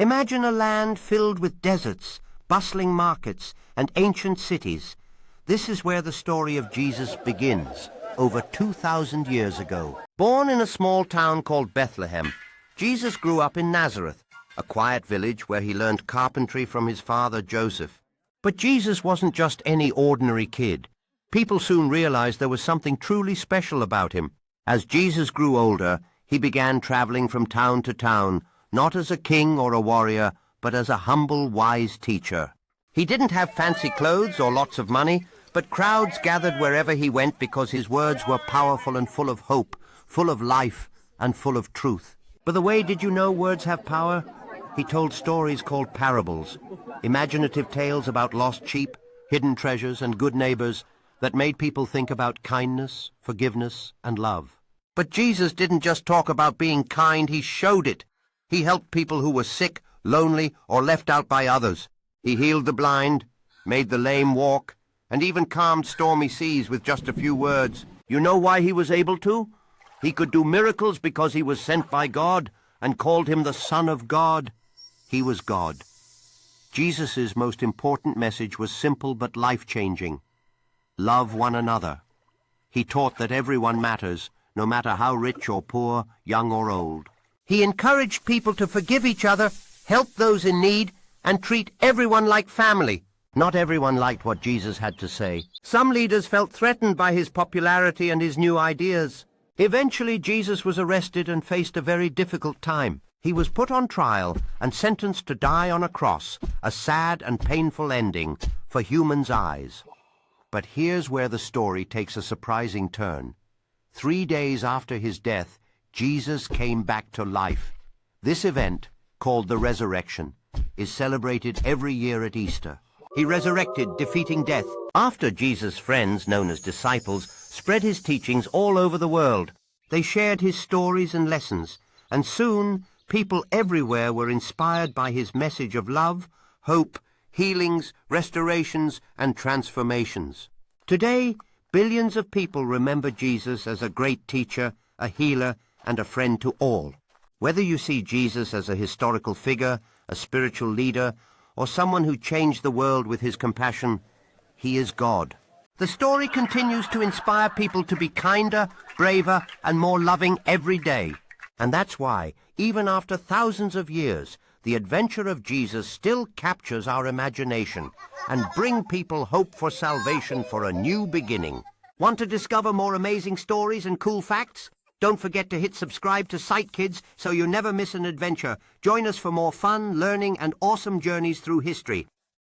Imagine a land filled with deserts, bustling markets, and ancient cities. This is where the story of Jesus begins, over 2,000 years ago. Born in a small town called Bethlehem, Jesus grew up in Nazareth, a quiet village where he learned carpentry from his father Joseph. But Jesus wasn't just any ordinary kid. People soon realized there was something truly special about him. As Jesus grew older, he began traveling from town to town, not as a king or a warrior, but as a humble, wise teacher. He didn't have fancy clothes or lots of money, but crowds gathered wherever he went because his words were powerful and full of hope, full of life, and full of truth. By the way, did you know words have power? He told stories called parables, imaginative tales about lost sheep, hidden treasures, and good neighbors that made people think about kindness, forgiveness, and love. But Jesus didn't just talk about being kind, he showed it. He helped people who were sick, lonely, or left out by others. He healed the blind, made the lame walk, and even calmed stormy seas with just a few words. You know why he was able to? He could do miracles because he was sent by God and called him the Son of God. He was God. Jesus' most important message was simple but life-changing. Love one another. He taught that everyone matters, no matter how rich or poor, young or old. He encouraged people to forgive each other, help those in need, and treat everyone like family. Not everyone liked what Jesus had to say. Some leaders felt threatened by his popularity and his new ideas. Eventually, Jesus was arrested and faced a very difficult time. He was put on trial and sentenced to die on a cross, a sad and painful ending for humans' eyes. But here's where the story takes a surprising turn. 3 days after his death, Jesus came back to life. This event, called the Resurrection, is celebrated every year at Easter. He resurrected, defeating death. After Jesus' friends, known as disciples, spread his teachings all over the world. They shared his stories and lessons, and soon people everywhere were inspired by his message of love, hope, healings, restorations, and transformations. Today, billions of people remember Jesus as a great teacher, a healer, and a friend to all. Whether you see Jesus as a historical figure, a spiritual leader, or someone who changed the world with his compassion, he is God. The story continues to inspire people to be kinder, braver, and more loving every day. And that's why, even after thousands of years, the adventure of Jesus still captures our imagination and brings people hope for salvation for a new beginning. Want to discover more amazing stories and cool facts? Don't forget to hit subscribe to Sight Kids so you never miss an adventure. Join us for more fun, learning, and awesome journeys through history.